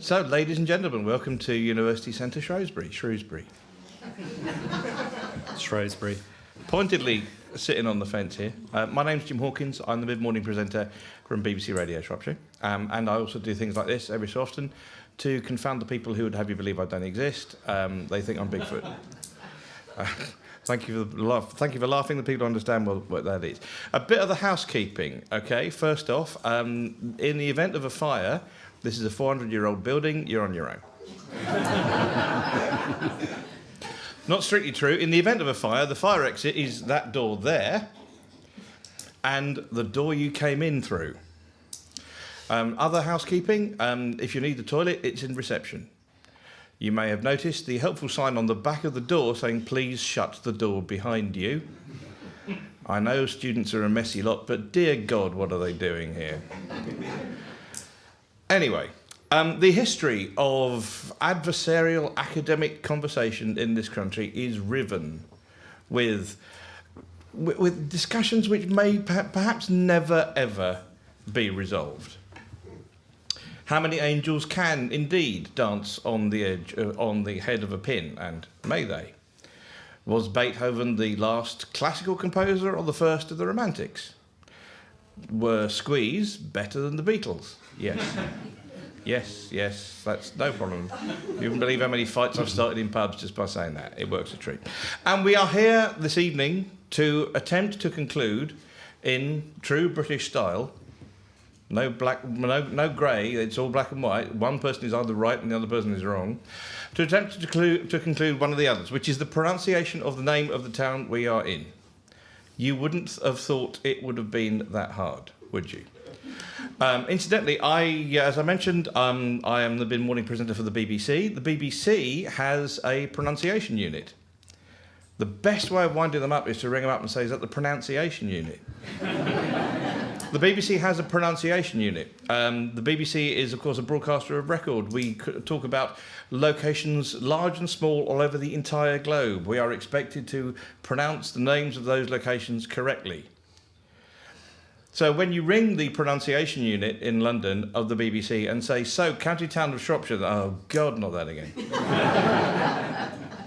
So, ladies and gentlemen, welcome to University Centre Shrewsbury. Shrowsbury. Pointedly sitting on the fence here. My name's Jim Hawkins. I'm the mid-morning presenter from BBC Radio Shropshire. And I also do things like this every so often to confound the people who would have you believe I don't exist. They think I'm Bigfoot. Thank you for laughing. The people understand what that is. A bit of the housekeeping, okay? First off, in the event of a fire, this is a 400-year-old building, you're on your own. Not strictly true. In the event of a fire, the fire exit is that door there and the door you came in through. Other housekeeping, if you need the toilet, it's in reception. You may have noticed the helpful sign on the back of the door saying, please shut the door behind you. I know students are a messy lot, but dear God, what are they doing here? Anyway, the history of adversarial academic conversation in this country is riven with discussions which may perhaps never, ever be resolved. How many angels can indeed dance on the edge, on the head of a pin, and may they? Was Beethoven the last classical composer or the first of the Romantics? Were Squeeze better than the Beatles? Yes. Yes, that's no problem. You wouldn't believe how many fights I've started in pubs just by saying that. It works a treat. And we are here this evening to attempt to conclude, in true British style, no black, no grey, it's all black and white. One person is either right and the other person is wrong. To attempt to conclude one of the others, which is the pronunciation of the name of the town we are in. You wouldn't have thought it would have been that hard, would you? Incidentally, as I mentioned, I am the mid-morning presenter for the BBC. The BBC has a pronunciation unit. The best way of winding them up is to ring them up and say, is that the pronunciation unit? The BBC has a pronunciation unit. The BBC is, of course, a broadcaster of record. We talk about locations large and small all over the entire globe. We are expected to pronounce the names of those locations correctly. So when you ring the pronunciation unit in London of the BBC and say, so, county town of Shropshire, oh, God, not that again.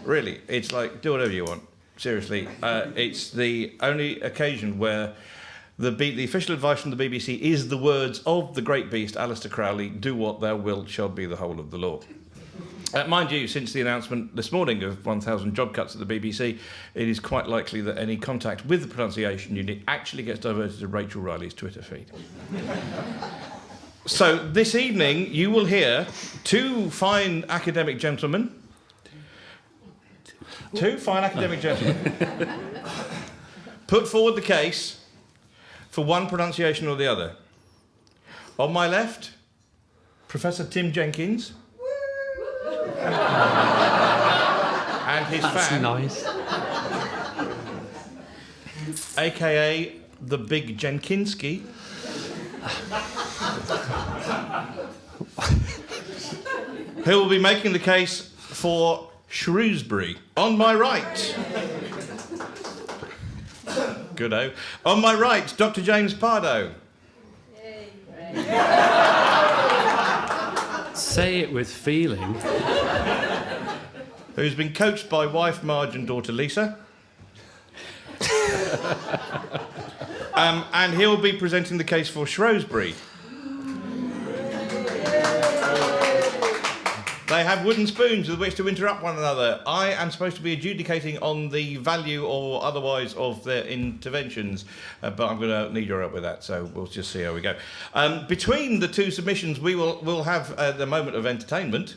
Really, it's like, do whatever you want. Seriously, it's the only occasion where the official advice from the BBC is the words of the great beast, Alistair Crowley, do what thou wilt shall be the whole of the law. Mind you, since the announcement this morning of 1,000 job cuts at the BBC, it is quite likely that any contact with the pronunciation unit actually gets diverted to Rachel Riley's Twitter feed. So this evening you will hear two fine academic gentlemen put forward the case for one pronunciation or the other. On my left, Professor Tim Jenkins. And his fan, nice. aka the Big Jenkinski. Who will be making the case for Shrewsbury. On my right. Good-o. On my right, Dr. James Pardoe. Say it with feeling. Who's been coached by wife Marge and daughter Lisa. And he'll be presenting the case for Shrowsbury. They have wooden spoons with which to interrupt one another. I am supposed to be adjudicating on the value or otherwise of their interventions, but I'm going to need your help with that, so we'll just see how we go. Between the two submissions, we'll have the moment of entertainment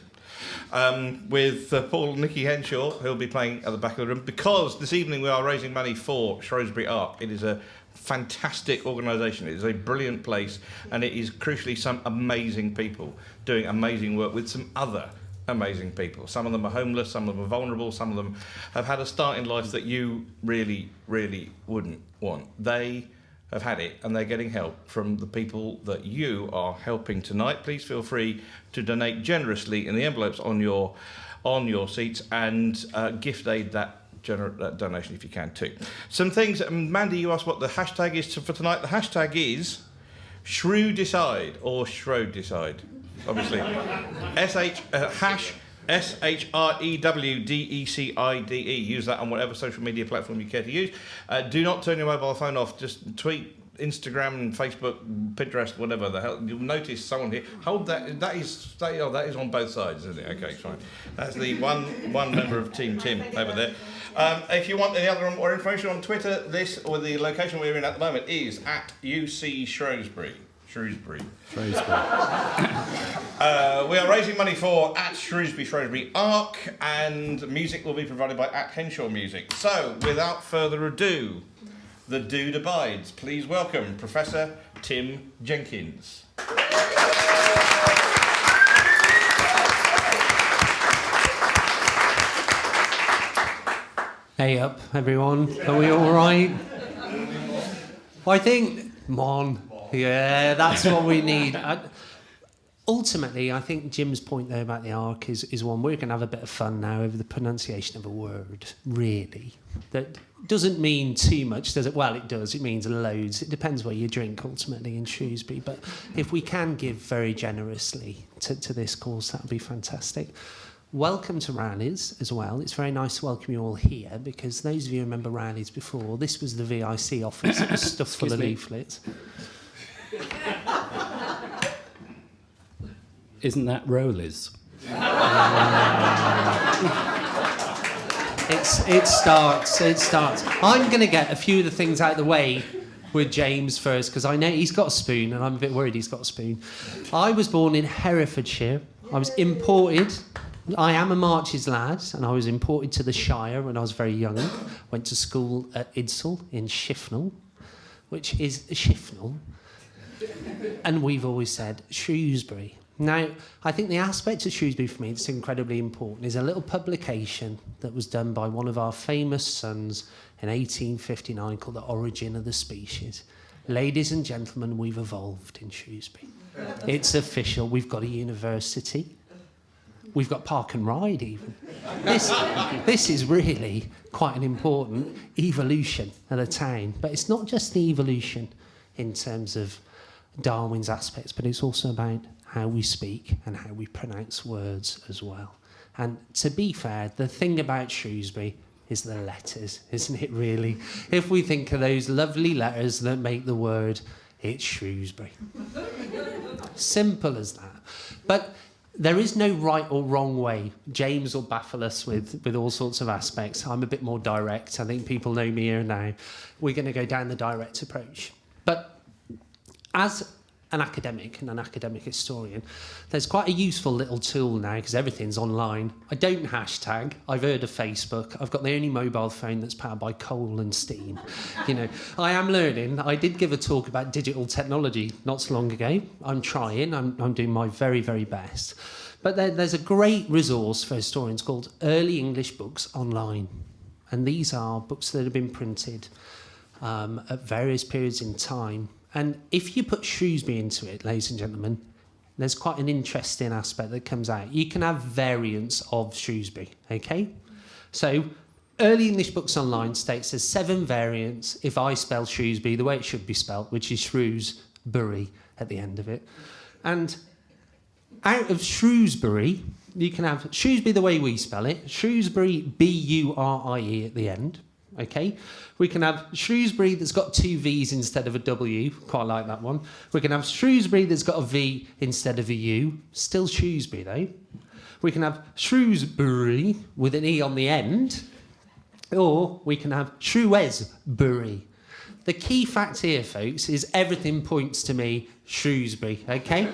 with Paul and Nicky Henshaw, who'll be playing at the back of the room, because this evening we are raising money for Shrosbury Ark. It is a fantastic organisation. It is a brilliant place, and it is crucially some amazing people doing amazing work with some other amazing people. Some of them are homeless, some of them are vulnerable, some of them have had a start in life that you really, really wouldn't want. They have had it, and they're getting help from the people that you are helping tonight. Please feel free to donate generously in the envelopes on your seats, and gift aid that donation if you can too. Some things, Mandy, you asked what the hashtag is for tonight. The hashtag is Shrew Decide or Shrow Decide. obviously. Hash SHREWDECIDE. Use that on whatever social media platform you care to use. Do not turn your mobile phone off. Just tweet, Instagram, Facebook, Pinterest, whatever the hell. You'll notice someone here. Hold that. That is on both sides, isn't it? Okay, fine. That's the one member of Team Tim over there. If you want any other more information on Twitter, this or the location we're in at the moment is at UC Shrewsbury. Shrewsbury. Shrosbury. We are raising money for at Shrewsbury Arc, and music will be provided by at Henshaw Music. So, without further ado, the dude abides. Please welcome Professor Tim Jenkins. Hey up, everyone. Are we all right? I think, Mon. Yeah, that's what we need. Ultimately, I think Jim's point there about the arc is one. We're going to have a bit of fun now over the pronunciation of a word, really. That doesn't mean too much, does it? Well, it does. It means loads. It depends what you drink, ultimately, in Shrewsbury. But if we can give very generously to this course, that would be fantastic. Welcome to Rallies as well. It's very nice to welcome you all here, because those of you who remember Rallies before, this was the VIC office. It was stuffed full of leaflets. Isn't that Rollies? It starts. I'm going to get a few of the things out of the way with James first, because I know he's got a spoon, and I'm a bit worried he's got a spoon. I was born in Herefordshire. I was imported. I am a Marches lad, and I was imported to the Shire when I was very young. Went to school at Idsall in Shifnal, which is Shifnal. And we've always said Shrewsbury. Now, I think the aspect of Shrewsbury for me that's incredibly important is a little publication that was done by one of our famous sons in 1859 called The Origin of the Species. Ladies and gentlemen, we've evolved in Shrewsbury. It's official. We've got a university. We've got park and ride even. This is really quite an important evolution of the town. But it's not just the evolution in terms of Darwin's aspects, but it's also about how we speak and how we pronounce words as well. And to be fair, the thing about Shrewsbury is the letters, isn't it really? If we think of those lovely letters that make the word, it's Shrewsbury. Simple as that. But there is no right or wrong way. James will baffle us with all sorts of aspects. I'm a bit more direct. I think people know me here now. We're going to go down the direct approach. But as an academic and an academic historian, there's quite a useful little tool now, because everything's online. I don't hashtag. I've heard of Facebook. I've got the only mobile phone that's powered by coal and steam. You know, I am learning. I did give a talk about digital technology not so long ago. I'm trying. I'm doing my very, very best. But there's a great resource for historians called Early English Books Online. And these are books that have been printed at various periods in time. And if you put Shrewsbury into it, ladies and gentlemen, there's quite an interesting aspect that comes out. You can have variants of Shrewsbury, okay? So, Early English Books Online states there's 7 variants if I spell Shrewsbury the way it should be spelt, which is Shrewsbury at the end of it. And out of Shrewsbury, you can have Shrewsbury the way we spell it, Shrewsbury, B-U-R-I-E at the end. Okay, we can have Shrewsbury that's got 2 V's instead of a W, quite like that one. We can have Shrewsbury that's got a V instead of a U, still Shrewsbury though. We can have Shrewsbury with an E on the end, or we can have Shrewsbury. The key fact here, folks, is everything points to me, Shrewsbury, okay?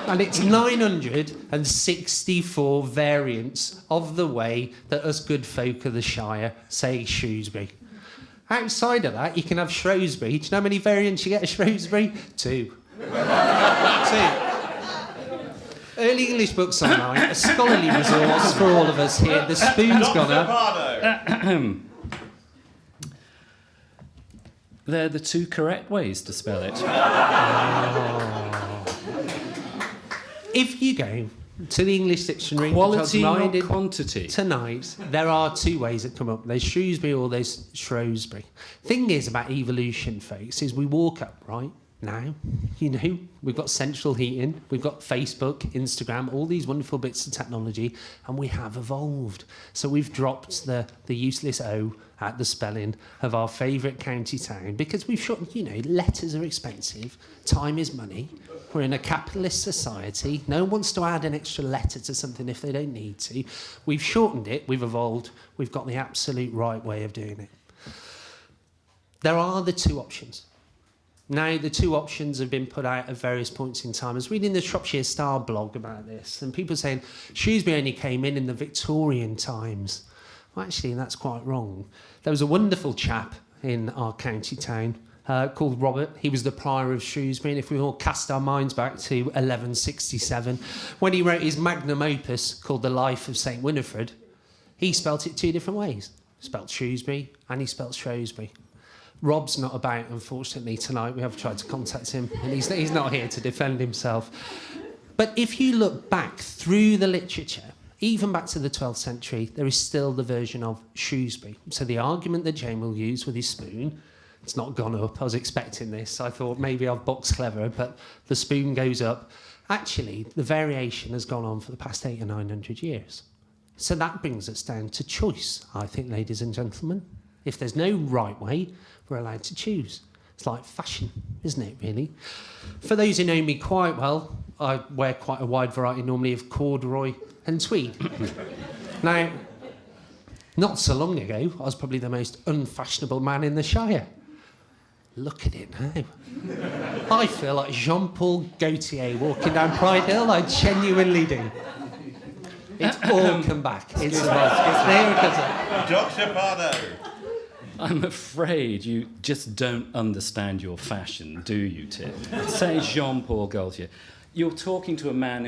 And it's 964 variants of the way that us good folk of the Shire say Shrewsbury. Outside of that, you can have Shrowsbury. Do you know how many variants you get of Shrewsbury? 2. 2. Early English Books Online, a scholarly resource for all of us here. The spoon's gone up. They're the 2 correct ways to spell it. If you go to the English dictionary, Quality, not quantity. Tonight, there are 2 ways that come up. There's Shrewsbury or there's Shrowsbury. Thing is about evolution, folks, is we walk up, right? now. You know, we've got central heating, we've got Facebook, Instagram, all these wonderful bits of technology, and we have evolved. So we've dropped the useless O at the spelling of our favourite county town because we've shortened, you know, letters are expensive, time is money. We're in a capitalist society. No one wants to add an extra letter to something if they don't need to. We've shortened it, we've evolved, we've got the absolute right way of doing it. There are the two options. Now, the two options have been put out at various points in time. I was reading the Shropshire Star blog about this, and people saying Shrewsbury only came in the Victorian times. Well, actually, that's quite wrong. There was a wonderful chap in our county town called Robert. He was the prior of Shrewsbury, and if we all cast our minds back to 1167, when he wrote his magnum opus called The Life of St Winifred, he spelt it two different ways. He spelt Shrewsbury and he spelt Shrowsbury. Rob's not about, unfortunately, tonight. We have tried to contact him, and he's not here to defend himself. But if you look back through the literature, even back to the 12th century, there is still the version of Shrewsbury. So the argument that Jane will use with his spoon, it's not gone up. I was expecting this. I thought maybe I've boxed cleverer, but the spoon goes up. Actually, the variation has gone on for the past 800 or 900 years. So that brings us down to choice, I think, ladies and gentlemen. If there's no right way, we're allowed to choose. It's like fashion, isn't it, really? For those who know me quite well, I wear quite a wide variety normally of corduroy and tweed. Now, not so long ago, I was probably the most unfashionable man in the Shire. Look at it now. I feel like Jean-Paul Gaultier walking down Pride Hill. I genuinely do. It's all come back. It's there because of Dr. Pardoe. I'm afraid you just don't understand your fashion, do you, Tim? Say Jean-Paul Gaultier. You're talking to a man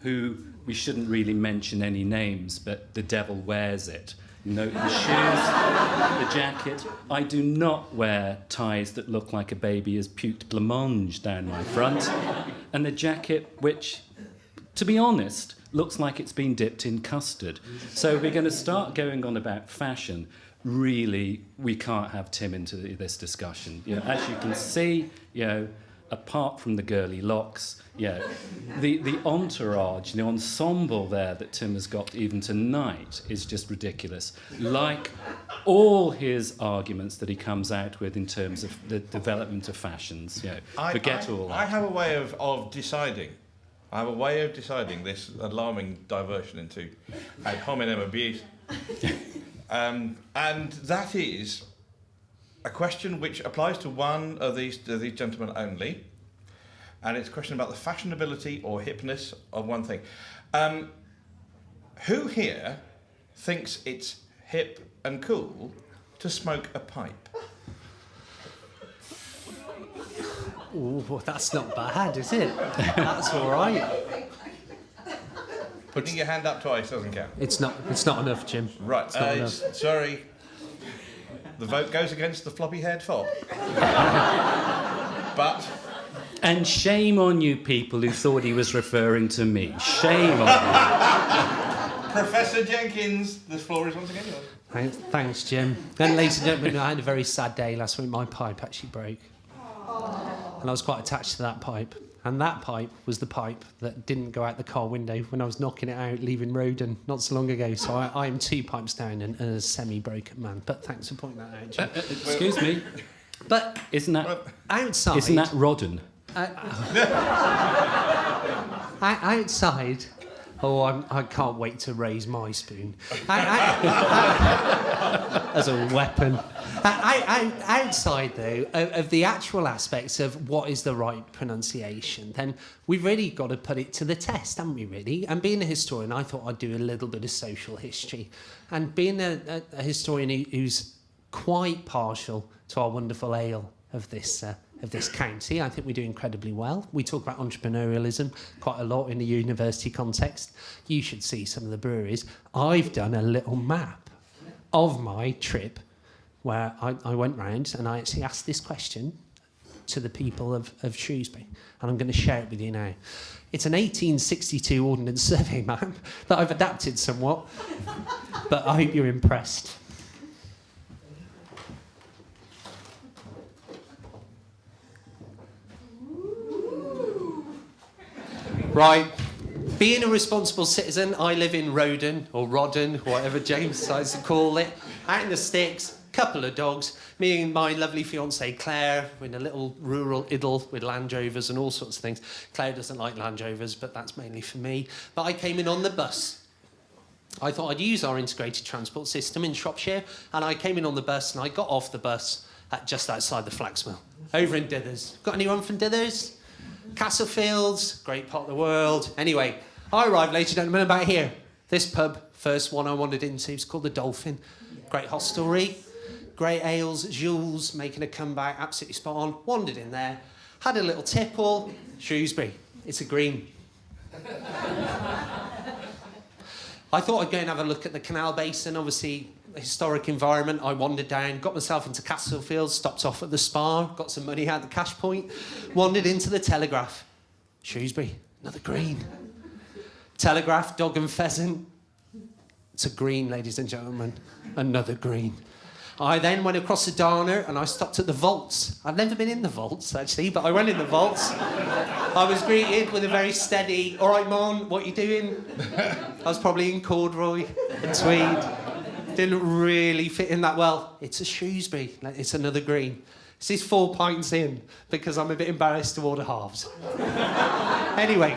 who we shouldn't really mention any names, but the devil wears it. You know, the shoes, the jacket. I do not wear ties that look like a baby has puked blancmange down my front. And the jacket, which, to be honest, looks like it's been dipped in custard. So we're going to start going on about fashion. Really, we can't have Tim into this discussion. You know, as you can see, you know, apart from the girly locks, you know, the entourage, the ensemble there that Tim has got even tonight is just ridiculous. Like all his arguments that he comes out with in terms of the development of fashions, you know, forget all that. I have a way of deciding. I have a way of deciding this alarming diversion into ad hominem abuse. And that is a question which applies to one of these gentlemen only, and it's a question about the fashionability or hipness of one thing. Who here thinks it's hip and cool to smoke a pipe? Oh, that's not bad, is it? That's all right. Putting your hand up twice doesn't count. It's not enough, Jim. Right, It's not enough. sorry. The vote goes against the floppy-haired fob. But... And shame on you people who thought he was referring to me. Shame on you. Professor Jenkins, the floor is once again yours. Thanks, Jim. And ladies and gentlemen, I had a very sad day last week. My pipe actually broke. And I was quite attached to that pipe. And that pipe was the pipe that didn't go out the car window when I was knocking it out, leaving Roden not so long ago. So I am 2 pipes down and a semi-broken man. But thanks for pointing that out, Jim. Excuse me. But Isn't that Rodden? Outside... Oh, I can't wait to raise my spoon. As a weapon. Outside, though, of the actual aspects of what is the right pronunciation, then we've really got to put it to the test, haven't we, really? And being a historian, I thought I'd do a little bit of social history. And being a historian who's quite partial to our wonderful ale of this county, I think we do incredibly well. We talk about entrepreneurialism quite a lot in the university context. You should see some of the breweries. I've done a little map of my trip where I went round and I actually asked this question to the people of Shrewsbury, and I'm going to share it with you now. It's an 1862 Ordnance Survey map that I've adapted somewhat, but I hope you're impressed. Right. Being a responsible citizen, I live in Roden, or Rodden, whatever James decides to call it. Out in the sticks, couple of dogs. Me and my lovely fiancée Claire, we're in a little rural idyll with Land Rovers and all sorts of things. Claire doesn't like Land Rovers, but that's mainly for me. But I came in on the bus. I thought I'd use our integrated transport system in Shropshire, and I came in on the bus, and I got off the bus at just outside the flax mill, over in Dithers. Got anyone from Dithers? Castlefields, great part of the world. Anyway, I arrived, ladies and gentlemen, about here. This pub, first one I wandered into, it's called the Dolphin. Great hostelry, great ales, Jules making a comeback, absolutely spot on. Wandered in there, had a little tipple. Shrewsbury, it's a green. I thought I'd go and have a look at the canal basin, obviously historic environment. I wandered down, got myself into Castlefield, stopped off at the Spa, got some money out of the cash point, wandered into the Telegraph. Shrewsbury, another green. Telegraph, dog and pheasant. It's a green, ladies and gentlemen, another green. I then went across the Darner and I stopped at the Vaults. I've never been in the Vaults, actually, but I went in the Vaults. I was greeted with a very steady, all right, Mon, what you doing? I was probably in corduroy and tweed. Didn't really fit in that well. It's a Shrewsbury. It's another green. This is 4 pints in because I'm a bit embarrassed to order halves. Anyway,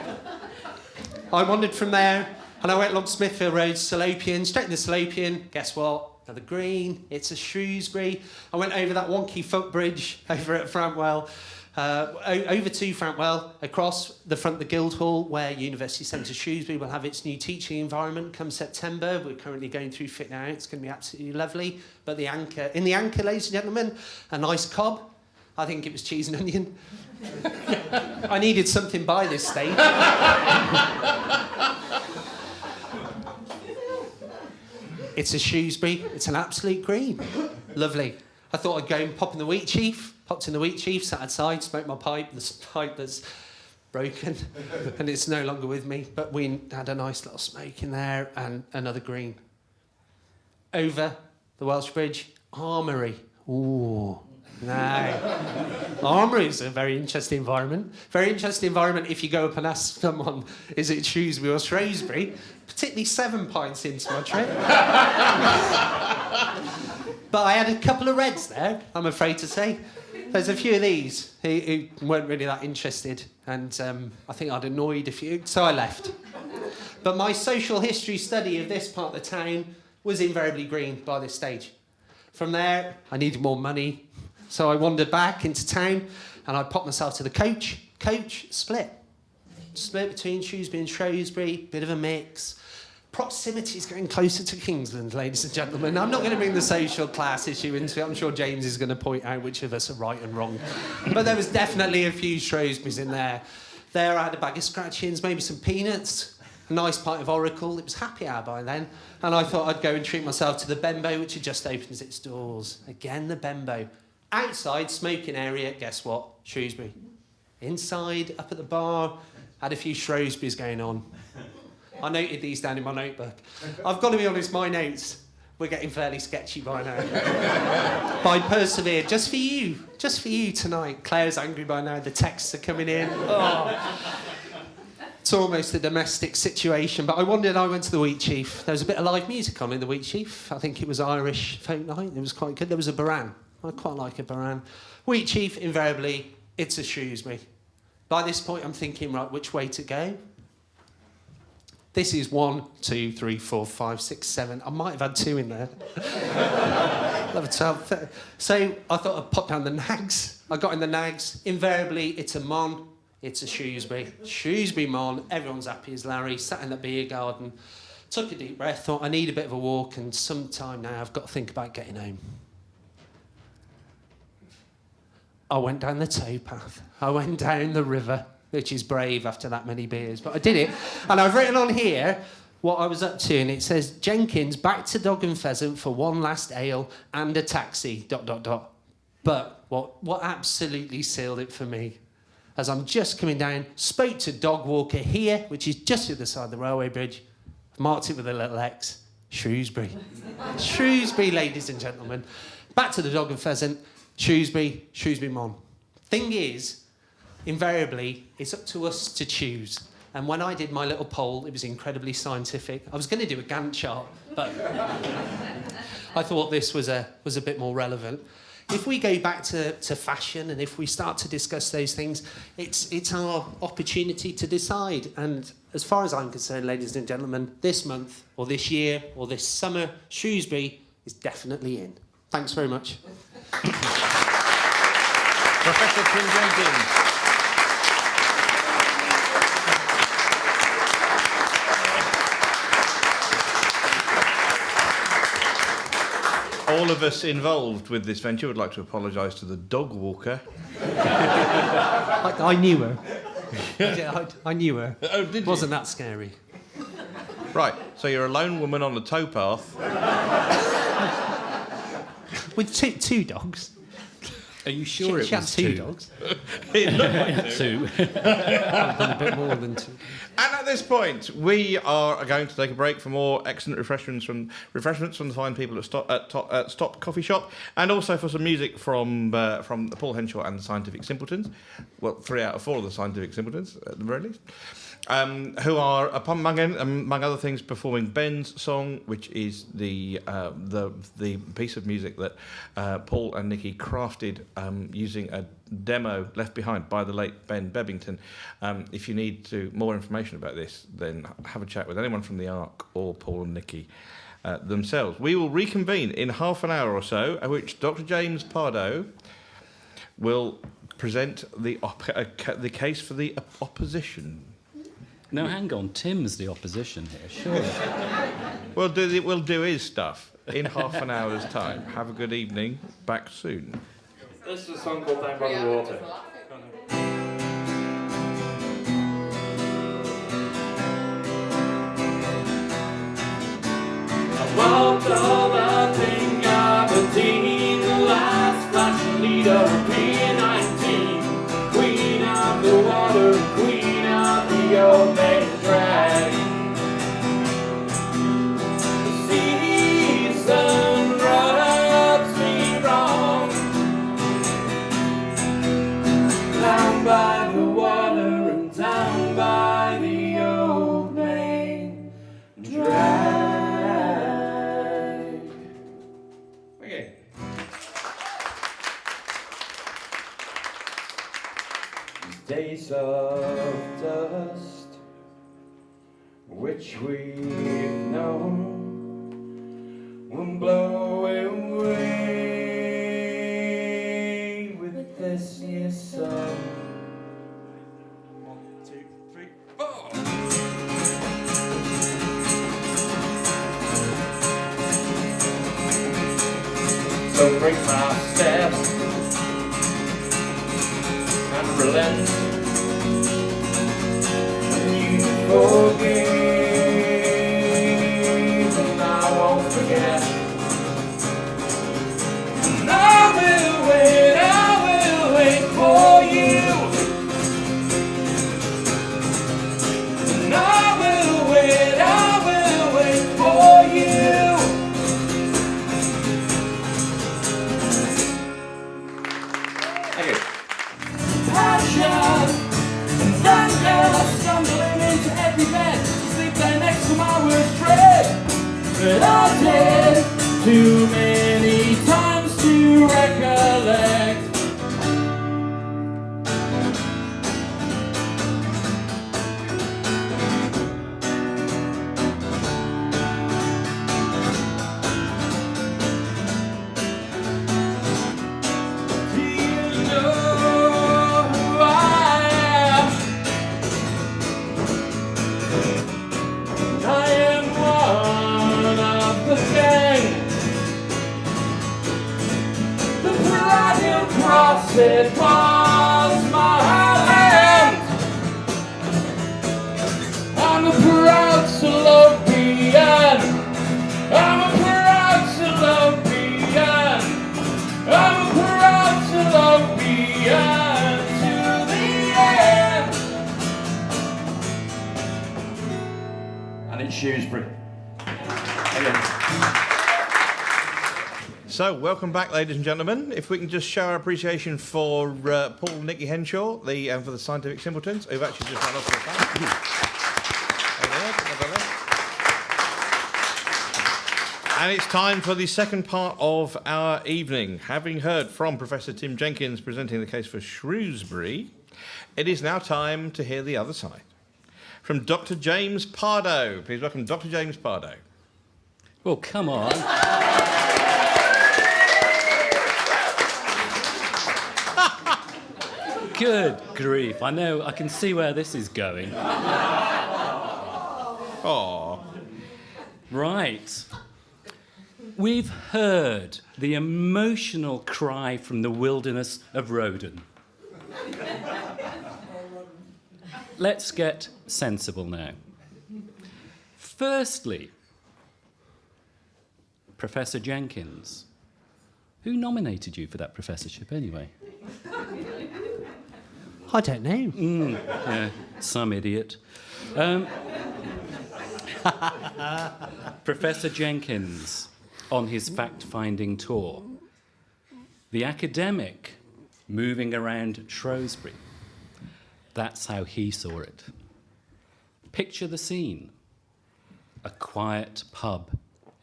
I wandered from there and I went along Smithfield Road, Salopian, straight into Salopian. Guess what? Another green. It's a Shrewsbury. I went over that wonky footbridge over at Frantwell, over to Frantwell, across the front of the Guildhall, where University Centre Shrewsbury will have its new teaching environment come September. We're currently going through fit now. It's going to be absolutely lovely. But the anchor, ladies and gentlemen, a nice cob. I think it was cheese and onion. I needed something by this stage. It's a Shrewsbury. It's an absolute green. Lovely. I thought I'd go and pop in the Wheat Chief. Popped in the Wheat Chief, sat outside, smoked my pipe. The pipe that's broken and it's no longer with me. But we had a nice little smoke in there and another green. Over the Welsh Bridge, Armoury. Ooh. No. Armoury is a very interesting environment. Very interesting environment if you go up and ask someone, is it Shrewsbury or Shrowsbury? Particularly 7 pints into my trip. But I had a couple of reds there, I'm afraid to say. There's a few of these who weren't really that interested, and I think I'd annoyed a few, so I left. But my social history study of this part of the town was invariably green by this stage. From there, I needed more money. So I wandered back into town and I popped myself to the coach. Coach, split. Split between Shrewsbury and Shrowsbury, bit of a mix. Proximity is getting closer to Kingsland, ladies and gentlemen. I'm not going to bring the social class issue into it. I'm sure James is going to point out which of us are right and wrong. But there was definitely a few Shrewsburys in there. There I had a bag of scratchings, maybe some peanuts, a nice pint of Oracle. It was happy hour by then. And I thought I'd go and treat myself to the Bembo, which had just opened its doors. Again, the Bembo. Outside, smoking area, guess what? Shrewsbury. Inside, up at the bar, had a few Shrewsburys going on. I noted these down in my notebook. I've got to be honest, my notes were getting fairly sketchy by now. But I persevered, just for you tonight. Claire's angry by now, the texts are coming in. Oh. It's almost a domestic situation, but I went to the Wheat Chief. There was a bit of live music on in the Wheat Chief. I think it was Irish folk night. It was quite good. There was a Baran. I quite like a Baran. Wheat Chief, invariably, it's a Shrewsbury. By this point, I'm thinking, right, which way to go? This is 1, 2, 3, 4, 5, 6, 7. I might have had 2 in there. So I thought I'd pop down the Nags. I got in the Nags. Invariably, it's a Mon. It's a Shrewsbury. Shrewsbury Mon. Everyone's happy as Larry. Sat in the beer garden. Took a deep breath. Thought, I need a bit of a walk. And sometime now, I've got to think about getting home. I went down the towpath. I went down the river, which is brave after that many beers, but I did it. And I've written on here what I was up to, and it says, Jenkins back to Dog and Pheasant for one last ale and a taxi, ... But what absolutely sealed it for me, as I'm just coming down, spoke to Dog Walker here, which is just the other side of the railway bridge, marked it with a little X, Shrewsbury. Shrewsbury, ladies and gentlemen. Back to the Dog and Pheasant, Shrewsbury Mon. Thing is, invariably, it's up to us to choose. And when I did my little poll, it was incredibly scientific. I was going to do a Gantt chart, but I thought this was a bit more relevant. If we go back to fashion and if we start to discuss those things, it's our opportunity to decide. And as far as I'm concerned, ladies and gentlemen, this month or this year or this summer, Shrewsbury is definitely in. Thanks very much. Professor Tim Jenkins. All of us involved with this venture would like to apologise to the dog walker. I knew her. I knew her. Oh, did you? Wasn't that scary? Right, so you're a lone woman on the towpath. With two dogs. Are you sure She it had was two dogs. It looked like Two. I've done a bit more than two. And at this point, we are going to take a break for more excellent refreshments from the fine people at Stop Coffee Shop, and also for some music from Paul Henshaw and the Scientific Simpletons. Well, 3 out of 4 of the Scientific Simpletons, at the very least. Who are, among other things, performing Ben's song, which is the piece of music that Paul and Nikki crafted using a demo left behind by the late Ben Bebbington. If you need more information about this, then have a chat with anyone from the Ark or Paul and Nikki themselves. We will reconvene in half an hour or so, at which Dr. James Pardoe will present the case for the opposition. No, hang on. Tim's the opposition here, surely. We'll do his stuff in half an hour's time. Have a good evening. Back soon. This is a song called Down by the Water. I walked all up in Aberdeen, the last fashion leader of P19. Queen of the water, queen of the old maid drag. The season rubs me wrong. Down by the water and down by the old main drag. Okay. These days of dust, which we've known, will blow away with this year's sun. 1, 2, 3, 4. So break my steps and relent, and you forgive, and I won't forget. And I will wait for you. And I will wait for you. Thank you. Passion and anger stumbling into every bed. Sleep there next to my worst dread. But I did too many times to recollect. Do you know who I am? I am one of the gang. The bridal cross, it was my land. I'm a proud Salopian. I'm a proud Salopian. I'm a proud Salopian to the end. And it's Shrewsbury. Again. So, welcome back, ladies and gentlemen. If we can just show our appreciation for Paul and Nicky Henshaw, for the Scientific Simpletons, who've actually just run off the phone. And it's time for the second part of our evening. Having heard from Professor Tim Jenkins presenting the case for Shrewsbury, it is now time to hear the other side. From Dr. James Pardoe. Please welcome Dr. James Pardoe. Well, come on. Good grief. I know, I can see where this is going. Oh. Right. We've heard the emotional cry from the wilderness of Roden. Let's get sensible now. Firstly, Professor Jenkins. Who nominated you for that professorship anyway? I don't know. Yeah, some idiot. Professor Jenkins on his fact-finding tour. The academic moving around Shrowsbury. That's how he saw it. Picture the scene. A quiet pub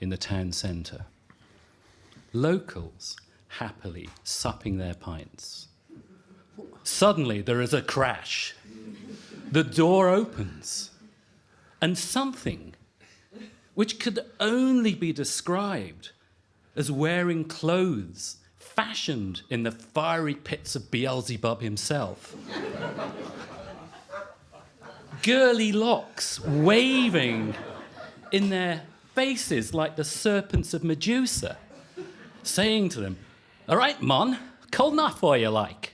in the town centre. Locals happily supping their pints. Suddenly there is a crash. The door opens, and something which could only be described as wearing clothes fashioned in the fiery pits of Beelzebub himself. Girly locks waving in their faces like the serpents of Medusa, saying to them, "All right, mon, cold enough for you, like."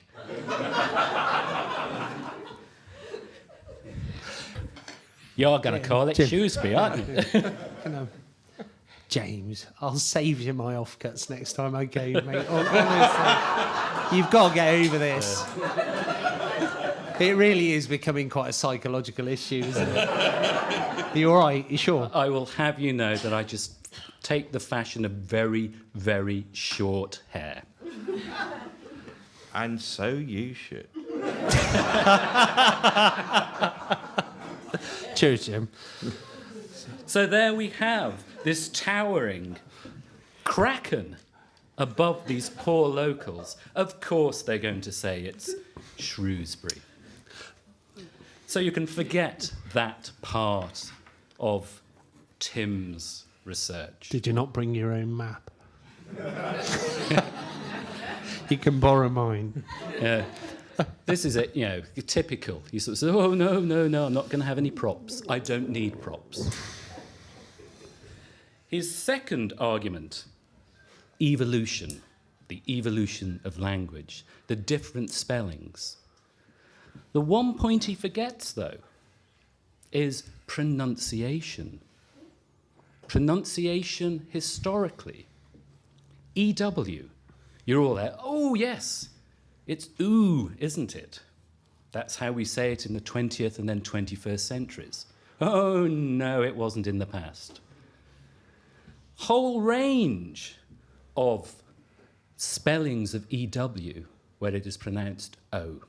You're going to call it Shrewsbury, aren't you? No. James, I'll save you my offcuts next time I go, mate. Honestly, you've got to get over this. It really is becoming quite a psychological issue, isn't it? Are you all right? You sure? I will have you know that I just take the fashion of very, very short hair. And so you should. Cheers, Jim. So there we have this towering kraken above these poor locals. Of course they're going to say it's Shrewsbury. So you can forget that part of Tim's research. Did you not bring your own map? You can borrow mine. Yeah. This is it, typical. You sort of say, oh, no, I'm not going to have any props. I don't need props. His second argument, evolution, the evolution of language, the different spellings. The one point he forgets, though, is pronunciation. Pronunciation historically. EW. You're all there. Oh, yes. It's ooh, isn't it? That's how we say it in the 20th and then 21st centuries. Oh, no, it wasn't in the past. Whole range of spellings of EW where it is pronounced O.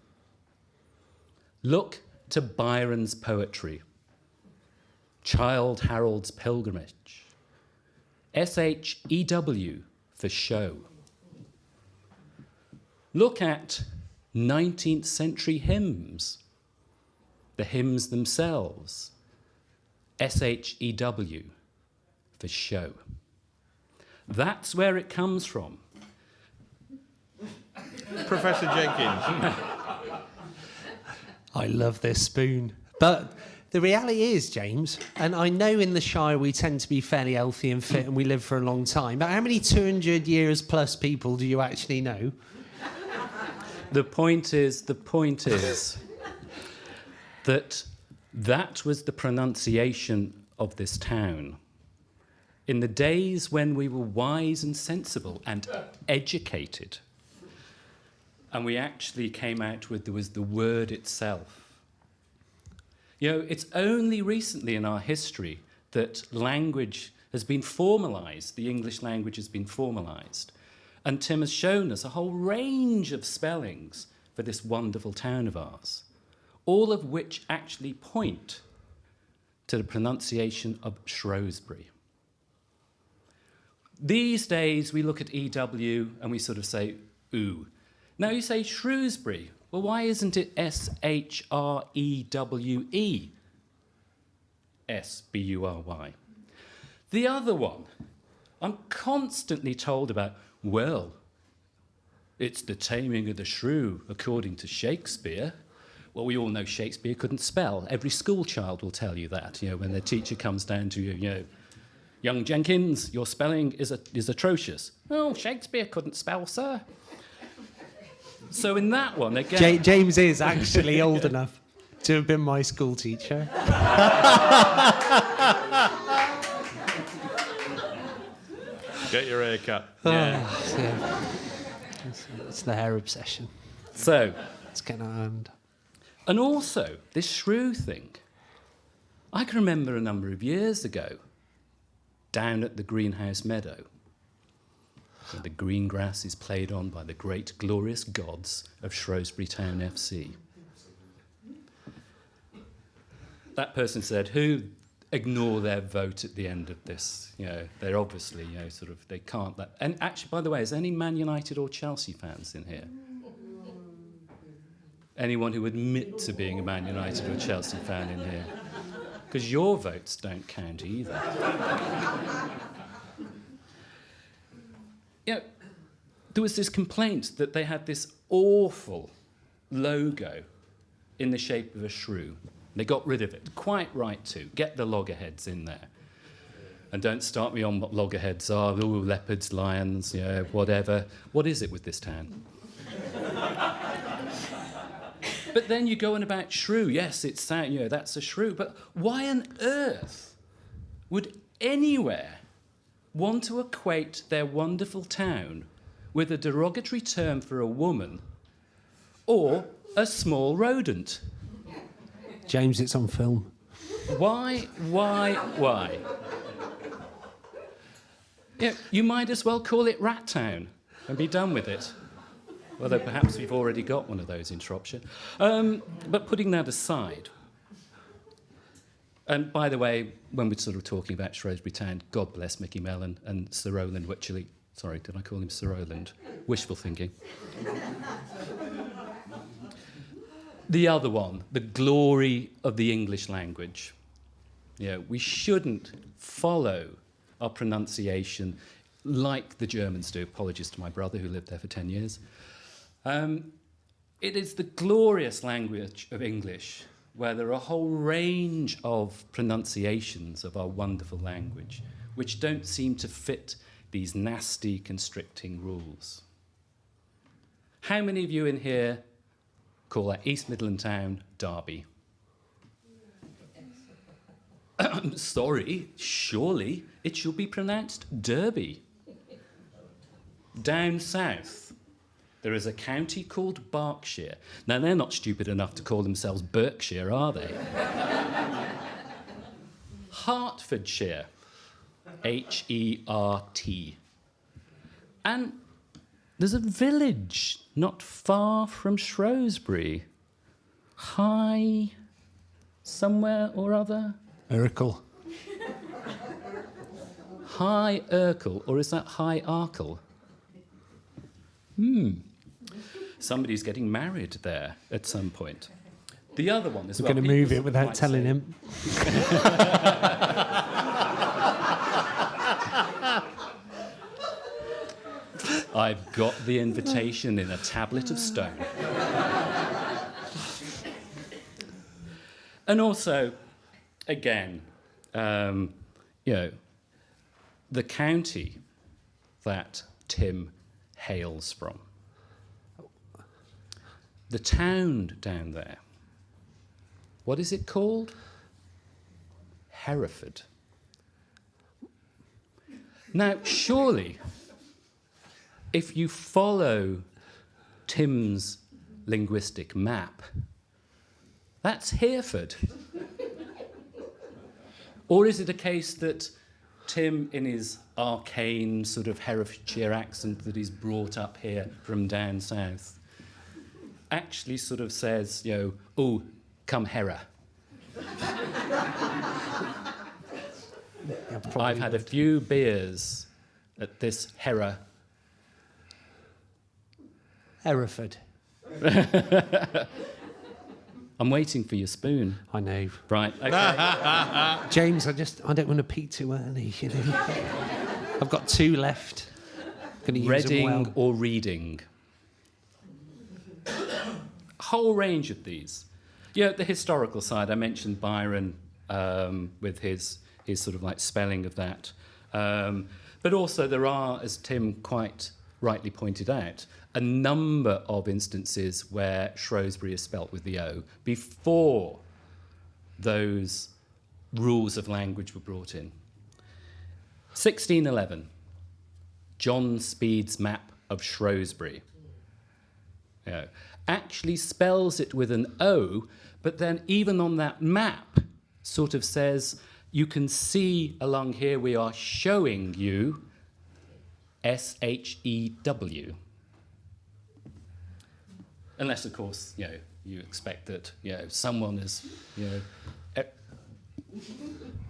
Look to Byron's poetry. Childe Harold's Pilgrimage. SHEW for show. Look at 19th century hymns, the hymns themselves, SHEW for show. That's where it comes from. Professor Jenkins. I love this spoon. But the reality is, James, and I know in the Shire we tend to be fairly healthy and fit and we live for a long time, but how many 200 years plus people do you actually know? The point is that was the pronunciation of this town. In the days when we were wise and sensible and educated, and we actually came out with, there was the word itself. It's only recently in our history that language has been formalised, the English language has been formalised. And Tim has shown us a whole range of spellings for this wonderful town of ours, all of which actually point to the pronunciation of Shrowsbury. These days, we look at EW and we sort of say, ooh. Now you say Shrewsbury. Well, why isn't it Shrewe? Sbury. The other one, I'm constantly told about, well, it's the taming of the shrew, according to Shakespeare. Well, we all know Shakespeare couldn't spell. Every school child will tell you that, when their teacher comes down to you, young Jenkins, your spelling is atrocious. Oh, Shakespeare couldn't spell, sir. So in that one, again... James is actually old enough to have been my school teacher. Get your hair cut. Yeah. It's the hair obsession. So... It's getting out of hand. And also, this shrew thing. I can remember a number of years ago, down at the greenhouse meadow, where the green grass is played on by the great glorious gods of Shrosbury Town FC. That person said, who ignore their vote at the end of this? They're obviously, they can't. And actually, by the way, is there any Man United or Chelsea fans in here? Anyone who admit to being a Man United or Chelsea fan in here? Because your votes don't count either. There was this complaint that they had this awful logo in the shape of a shrew. They got rid of it. Quite right to. Get the loggerheads in there. And don't start me on what loggerheads are. Ooh, leopards, lions, whatever. What is it with this town? But then you go on about shrew. Yes, it's that's a shrew. But why on earth would anywhere want to equate their wonderful town with a derogatory term for a woman or a small rodent? James, it's on film. Why? You might as well call it Rat Town and be done with it. Although perhaps we've already got one of those in Shropshire. But putting that aside, and by the way, when we're sort of talking about Shrewsbury Town, God bless Mickey Mellon and Sir Rowland Wycherley. Sorry, did I call him Sir Rowland? Wishful thinking. The other one, the glory of the English language. We shouldn't follow our pronunciation like the Germans do. Apologies to my brother who lived there for 10 years. It is the glorious language of English where there are a whole range of pronunciations of our wonderful language which don't seem to fit these nasty, constricting rules. How many of you in here call that East Midland town Derby? Sorry, surely it should be pronounced Derby. Down south, there is a county called Berkshire. Now, they're not stupid enough to call themselves Berkshire, are they? Hertfordshire. H-E-R-T. And there's a village not far from Shrowsbury. High somewhere or other. Urkel. High Urkel, or is that High Arkle? Somebody's getting married there at some point. The other one is... We're going to move it without telling him. I've got the invitation in a tablet of stone. And also, again, the county that Tim hails from. The town down there. What is it called? Hereford. Now, surely, if you follow Tim's linguistic map, that's Hereford. Or is it a case that Tim, in his arcane sort of Herefordshire accent that he's brought up here from down south, actually sort of says, "Oh, come Hera." I've had a few beers at this Hera. Hereford. I'm waiting for your spoon. I know. Right, okay. James, I don't want to peak too early, I've got 2 left. Gonna use Reading them well. or reading? A whole range of these. The historical side, I mentioned Byron with his sort of like spelling of that. But also there are, as Tim quite rightly pointed out, a number of instances where Shrowsbury is spelt with the O before those rules of language were brought in. 1611, John Speed's map of Shrowsbury. Actually spells it with an O, but then even on that map sort of says, you can see along here we are showing you SHEW. Unless, of course, you expect that, someone is,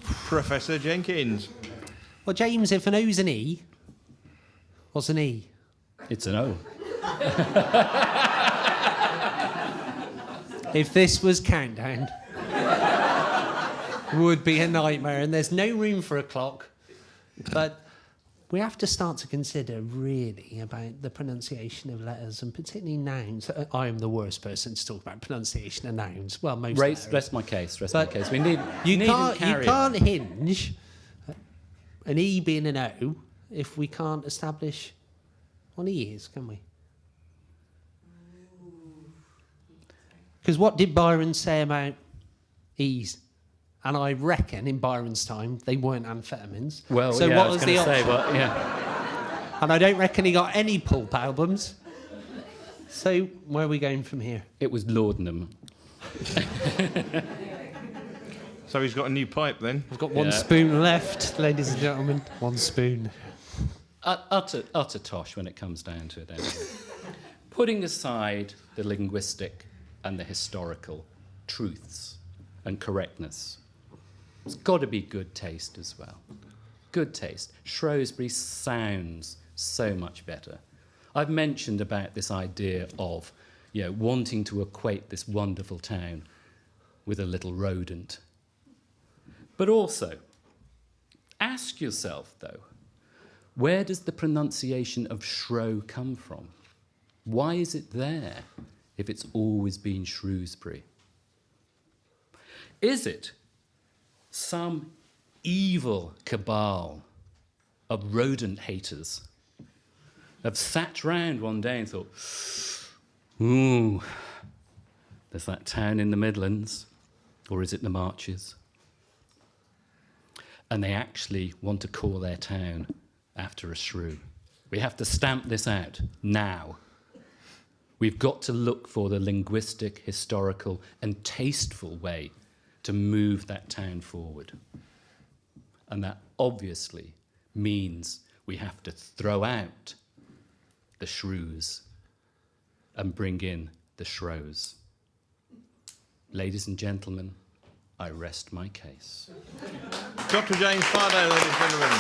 Professor Jenkins. Well, James, if an O's an E, what's an E? It's an O. If this was Countdown, it would be a nightmare, and there's no room for a clock. But we have to start to consider really about the pronunciation of letters, and particularly nouns. I am the worst person to talk about pronunciation of nouns. Well, most Rest my case. We need. You needn't can't hinge an E being an O if we can't establish what E is, can we? Because what did Byron say about E's? And I reckon in Byron's time they weren't amphetamines. Well, so yeah, what I was was the going to say, option? well, yeah. And I don't reckon he got any pulp albums. So where are we going from here? It was laudanum. So he's got a new pipe then. I've got one spoon left, ladies and gentlemen. One spoon. Utter tosh when it comes down to it. Anyway. Putting aside the linguistic and the historical truths and correctness, it's got to be good taste as well. Good taste. Shrewsbury sounds so much better. I've mentioned about this idea of, wanting to equate this wonderful town with a little rodent. But also, ask yourself, though, where does the pronunciation of Shrow come from? Why is it there if it's always been Shrewsbury? Is it some evil cabal of rodent haters have sat round one day and thought, ooh, there's that town in the Midlands, or is it the Marches? And they actually want to call their town after a shrew. We have to stamp this out now. We've got to look for the linguistic, historical, and tasteful way to move that town forward. And that obviously means we have to throw out the shrews and bring in the shrows. Ladies and gentlemen, I rest my case. Dr. James Pardoe, ladies and gentlemen.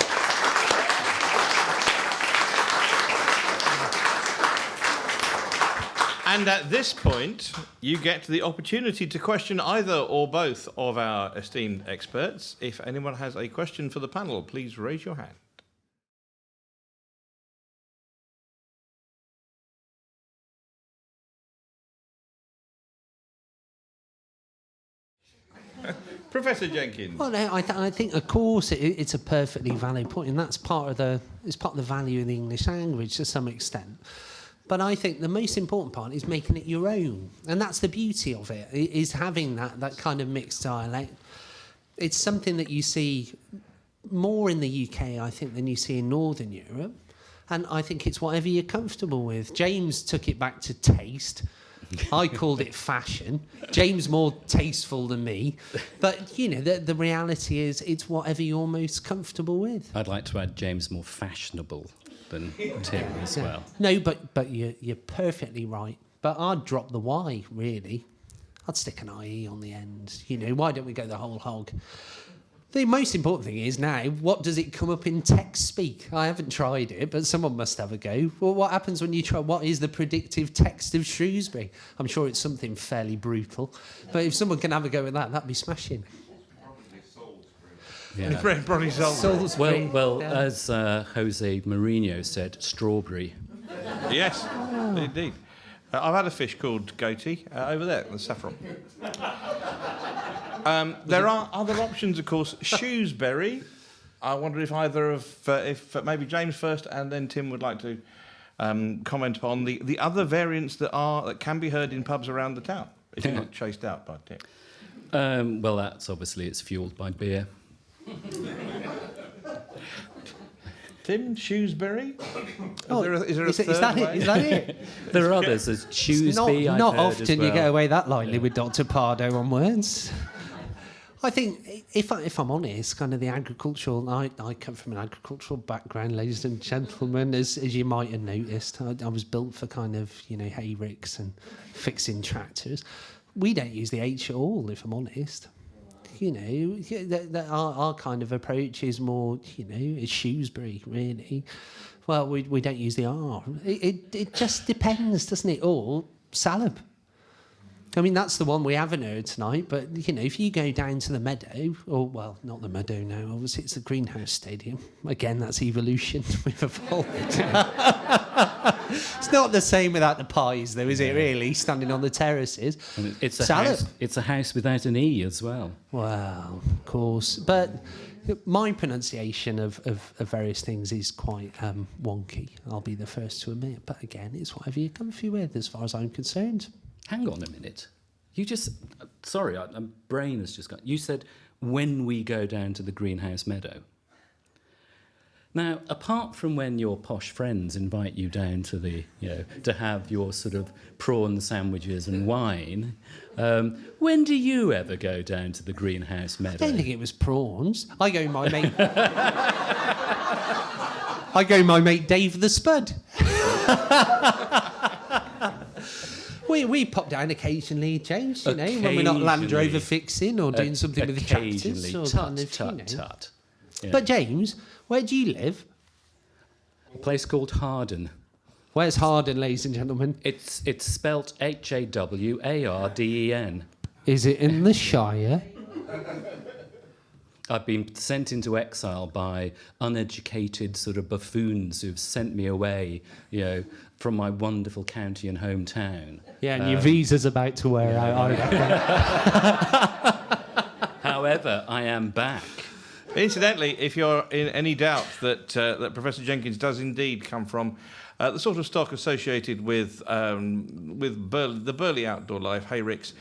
And at this point, you get the opportunity to question either or both of our esteemed experts. If anyone has a question for the panel, please raise your hand. Professor Jenkins. Well, I think, of course, it's a perfectly valid point, and that's part of the value of the English language to some extent. But I think the most important part is making it your own, and that's the beauty of it, is having that kind of mixed dialect. It's something that you see more in the UK, I think, than you see in Northern Europe, and I think it's whatever you're comfortable with. James took it back to taste. I called it fashion. James more tasteful than me. But, you know, the reality is it's whatever you're most comfortable with. I'd like to add James more fashionable than Tim as well. No, but you're perfectly right. But I'd drop the Y, really. I'd stick an IE on the end. You know, why don't we go the whole hog? The most important thing is now, what does it come up in text speak? I haven't tried it, but someone must have a go. Well, what happens when you try? What is the predictive text of Shrewsbury? I'm sure it's something fairly brutal. But if someone can have a go at that, that'd be smashing. Yeah. Probably Salisbury. Well, as Jose Mourinho said, strawberry. Yes, indeed. I've had a fish called goatee over there, the saffron. There are other options, of course. Shrewsbury. I wonder if either of, if maybe James first, and then Tim would like to comment upon the other variants that can be heard in pubs around the town. If you're not chased out by Tim. Well, that's obviously it's fuelled by beer. Tim, Shrewsbury? Oh, is there a third is that way? it? Is that it? There are others. There's Shrewsbury. Not I've heard often as well. you get away that lightly with Dr. Pardoe on words. I think, if I'm honest, kind of the agricultural... I come from an agricultural background, ladies and gentlemen, as you might have noticed. I was built for kind of, you know, hay ricks and fixing tractors. We don't use the H at all, if I'm honest. You know, our kind of approach is more, you know, it's Shrewsbury, really. Well, we don't use the R. It just depends, doesn't it? Or Salop. I mean, that's the one we haven't heard tonight, but, you know, if you go down to the meadow, or, well, not the meadow now, obviously it's the Greenhouse Stadium. Again, that's evolution. We've evolved. It's not the same without the pies, though, is it, really, standing on the terraces? And it's a Salop. house. It's a house without an E as well. Well, of course. But my pronunciation of various things is quite wonky, I'll be the first to admit. But again, it's whatever you're comfy with, as far as I'm concerned. Hang on a minute. You just... Sorry, my brain has just got... You said, when we go down to the greenhouse meadow. Now, apart from when your posh friends invite you down to the, you know, to have your sort of prawn sandwiches and wine, when do you ever go down to the greenhouse meadow? I don't think it was prawns. I go with my mate... I go with my mate Dave the Spud. We pop down occasionally, James, you know, when we're not Land Rover fixing or doing something with the tractors. Or Tut. Yeah. But, James, where do you live? A place called Harden. Where's Harden, ladies and gentlemen? It's spelt Hawarden. Is it in the Shire? I've been sent into exile by uneducated sort of buffoons who've sent me away, you know, from my wonderful county and hometown. Yeah, and your visa's about to wear out, I reckon. However, I am back. Incidentally, if you're in any doubt that that Professor Jenkins does indeed come from the sort of stock associated with the burly outdoor life, hayricks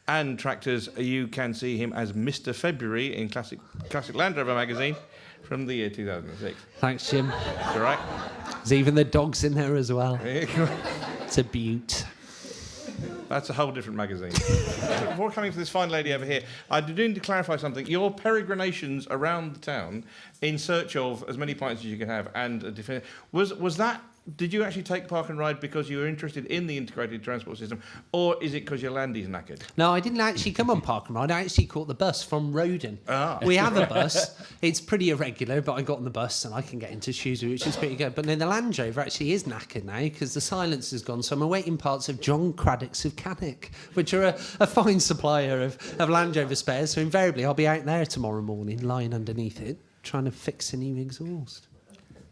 and tractors, you can see him as Mr. February in Classic Land Rover magazine from the year 2006. Thanks, Jim. That's all right. There's even the dogs in there as well. It's a beaut. That's a whole different magazine. Before coming to this fine lady over here, I do need to clarify something. Your peregrinations around the town in search of as many pints as you can have and a was that... Did you actually take Park and Ride because you were interested in the integrated transport system, or is it because your landy's knackered? No, I didn't actually come on Park and Ride. I actually caught the bus from Roden. Ah. We have a bus. It's pretty irregular, but I got on the bus and I can get into Shrewsbury, which is pretty good. But then the Land Rover actually is knackered now because the silence has gone. So I'm awaiting parts of John Craddock's of Cannock, which are a fine supplier of Land Rover spares. So invariably I'll be out there tomorrow morning, lying underneath it, trying to fix a new exhaust.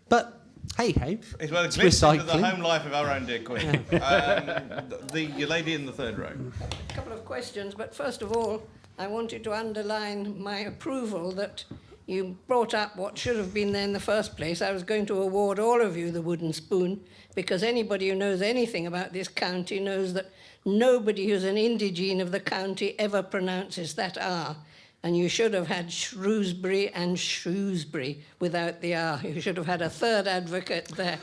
But... hey-ho. It's well a glimpse into the home life of our own dear Queen. The lady in the third row. A couple of questions, but first of all, I wanted to underline my approval that you brought up what should have been there in the first place. I was going to award all of you the wooden spoon, because anybody who knows anything about this county knows that nobody who's an indigene of the county ever pronounces that R. And you should have had Shrewsbury and Shrewsbury without the R. You should have had a third advocate there.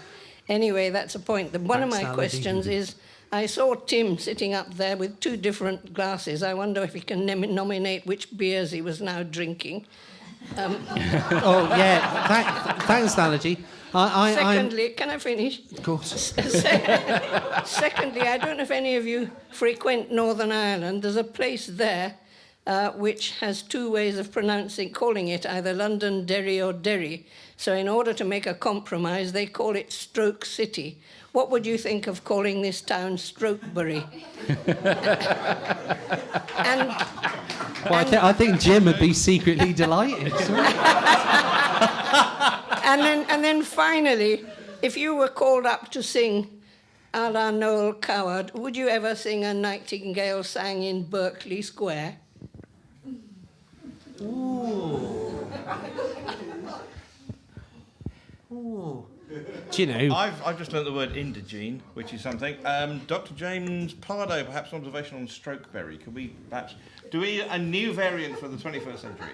Anyway, that's a point. One of Thanks, my Alan. questions is, I saw Tim sitting up there with 2 different glasses. I wonder if he can nominate which beers he was now drinking. Oh, yeah. Thanks, Analogy. Secondly, can I finish? Of course. Secondly, I don't know if any of you frequent Northern Ireland. There's a place there which has 2 ways of calling it either Londonderry or Derry. So in order to make a compromise, they call it Stroke City. What would you think of calling this town Shrowsbury? I think Jim would be secretly delighted. And then finally, if you were called up to sing a la Noel Coward, would you ever sing A Nightingale Sang in Berkeley Square? Ooh. Ooh. Do you know? I've just learnt the word indigene, which is something. Dr. James Pardoe, perhaps an observation on Shrowsbury. Could we perhaps do a new variant for the 21st century?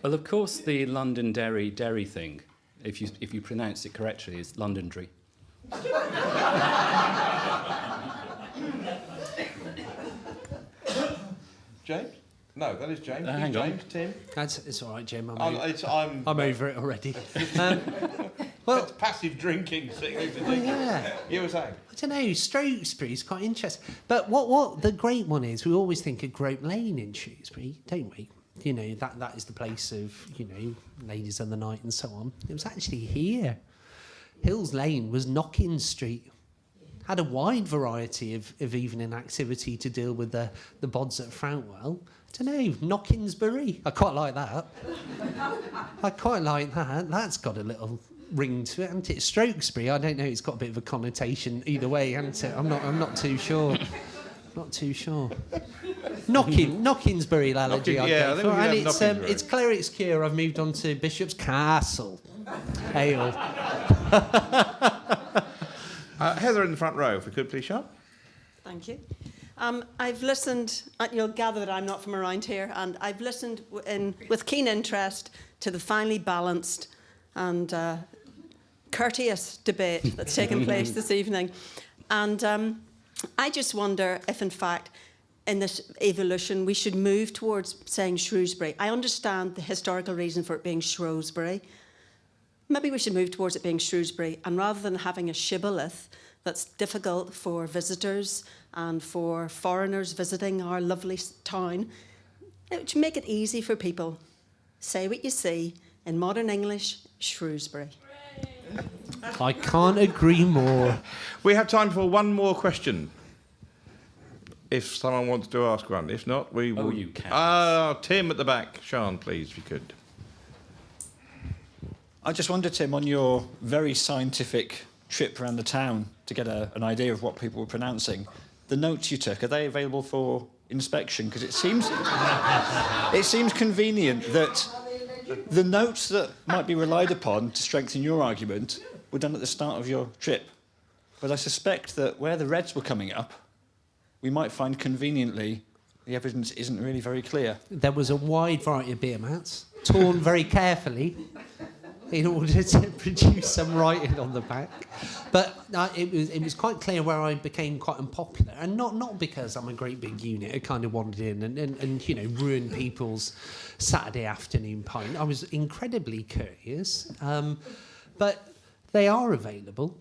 Well, of course, the Londonderry thing, if you pronounce it correctly, is Londonderry. James? No, that is James. Hang on. James, Tim. It's all right, Jim. I'm over it already. Well, it's passive drinking. Yeah. You were saying? I don't know. Shrewsbury is quite interesting. But what the great one is, we always think of Grope Lane in Shrewsbury, don't we? You know, that is the place of, you know, ladies of the night and so on. It was actually here. Hills Lane was Knockin Street. Had a wide variety of evening activity to deal with the bods at Frountwell. I don't know, Knockinsbury. I quite like that. That's got a little ring to it, hasn't it? Shrowsbury, I don't know, it's got a bit of a connotation either way, hasn't it? I'm not too sure. Not too sure. Knockinsbury, Lalage, I go for. And it's Cleric's Cure. I've moved on to Bishop's Castle. Ale. Heather in the front row, if we could, please, Sean. Thank you. I've listened, you'll gather that I'm not from around here, and I've listened with keen interest to the finely balanced and courteous debate that's taken place this evening. And I just wonder if, in fact, in this evolution, we should move towards saying Shrewsbury. I understand the historical reason for it being Shrosbury. Maybe we should move towards it being Shrewsbury, and rather than having a shibboleth that's difficult for visitors and for foreigners visiting our lovely town, it should make it easy for people. Say what you see, in modern English, Shrewsbury. I can't agree more. We have time for one more question. If someone wants to ask one. If not, we will... Oh, you can. Tim at the back. Sean, please, if you could. I just wonder, Tim, on your very scientific trip around the town to get an idea of what people were pronouncing, the notes you took, are they available for inspection? Because it seems convenient that the notes that might be relied upon to strengthen your argument were done at the start of your trip. But I suspect that where the Reds were coming up, we might find conveniently the evidence isn't really very clear. There was a wide variety of beer mats, torn very carefully in order to produce some writing on the back. But it was quite clear where I became quite unpopular, and not because I'm a great big unit. I kind of wandered in and you know, ruined people's Saturday afternoon pint. I was incredibly courteous, but they are available.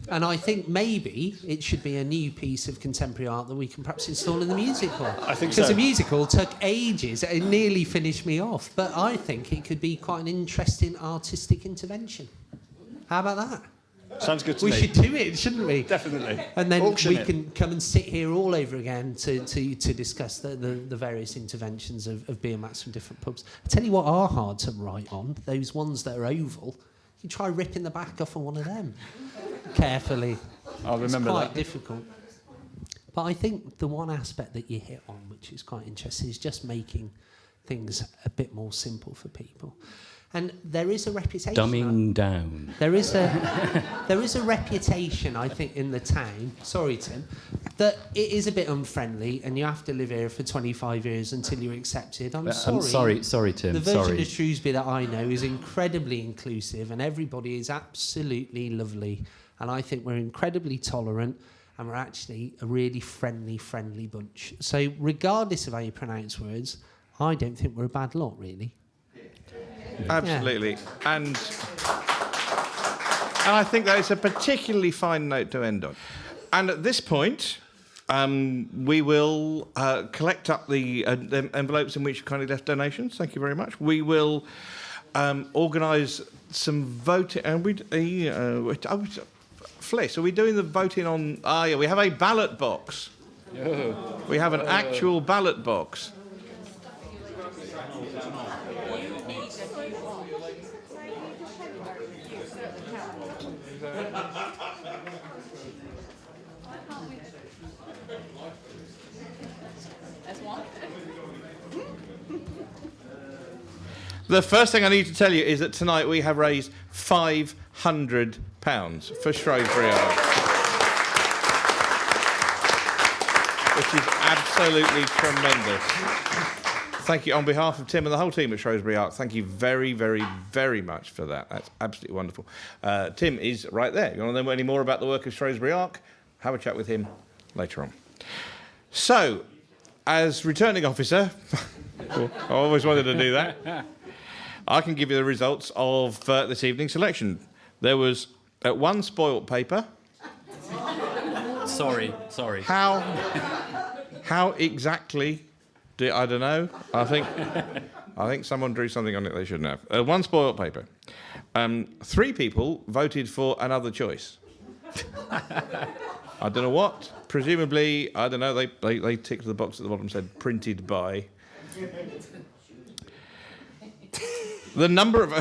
And I think maybe it should be a new piece of contemporary art that we can perhaps install in the musical. I think so. Because the musical took ages. It nearly finished me off. But I think it could be quite an interesting artistic intervention. How about that? Sounds good to me. We should do it, shouldn't we? Definitely. And then Auction we it. can come and sit here all over again to discuss the various interventions of beer mats from different pubs. I tell you what are hard to write on, those ones that are oval. You try ripping the back off of one of them carefully. I'll remember it's quite that. difficult. But I think the one aspect that you hit on, which is quite interesting, is just making things a bit more simple for people. And there is a reputation. Dumbing down. There is a reputation, I think, in the town. Sorry, Tim, that it is a bit unfriendly, and you have to live here for 25 years until you're accepted. I'm Sorry, Tim. The version Sorry. of Shrewsbury that I know is incredibly inclusive, and everybody is absolutely lovely And I think we're incredibly tolerant, and we're actually a really friendly bunch. So regardless of how you pronounce words, I don't think we're a bad lot, really. Absolutely. Yeah. And I think that is a particularly fine note to end on. And at this point, we will collect up the envelopes in which you kindly left donations. Thank you very much. We will organise some voting. And Fliss, are we doing the voting on... yeah, we have a ballot box. Oh. We have an actual ballot box. The first thing I need to tell you is that tonight we have raised £500 for Shrowsbury Ark, which is absolutely tremendous. Thank you on behalf of Tim and the whole team at Shrewsbury Ark. Thank you very, very, very much for that. That's absolutely wonderful. Tim is right there. You want to know any more about the work of Shrewsbury Ark? Have a chat with him later on. So, as returning officer, I always wanted to do that. I can give you the results of this evening's selection. There was one spoilt paper. Sorry. How exactly? I don't know. I think someone drew something on it they shouldn't have. One spoilt paper. 3 people voted for another choice. I don't know what. Presumably, I don't know. They ticked the box at the bottom said printed by. The number of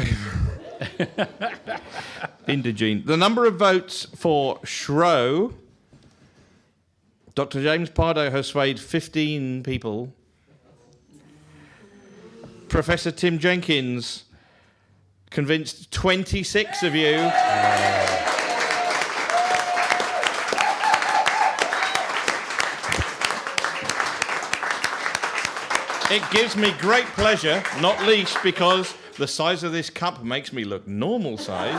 Indigene. The number of votes for Shrow. Dr. James Pardoe has swayed 15 people. Professor Tim Jenkins convinced 26 of you. It gives me great pleasure, not least because the size of this cup makes me look normal size,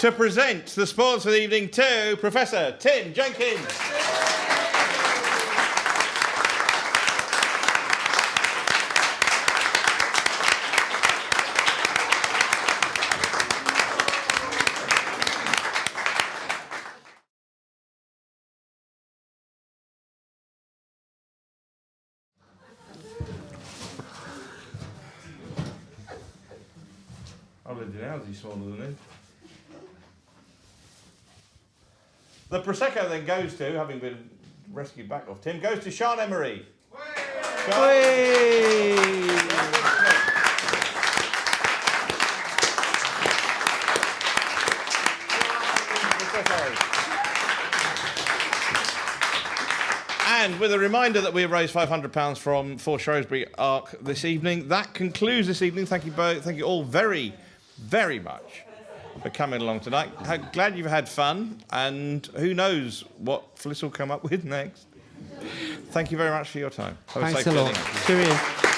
to present the spoils for the evening to Professor Tim Jenkins. I've lived in houses smaller than this. The Prosecco then goes to, having been rescued back off Tim, goes to Sean Emery. And with a reminder that we have raised £500 for Shrewsbury Ark this evening, that concludes this evening. Thank you both. Thank you all very, very much for coming along tonight. Glad you've had fun, and who knows what Fliss will come up with next. Thank you very much for your time. Have Thanks a safe a lot. journey. Cheerio.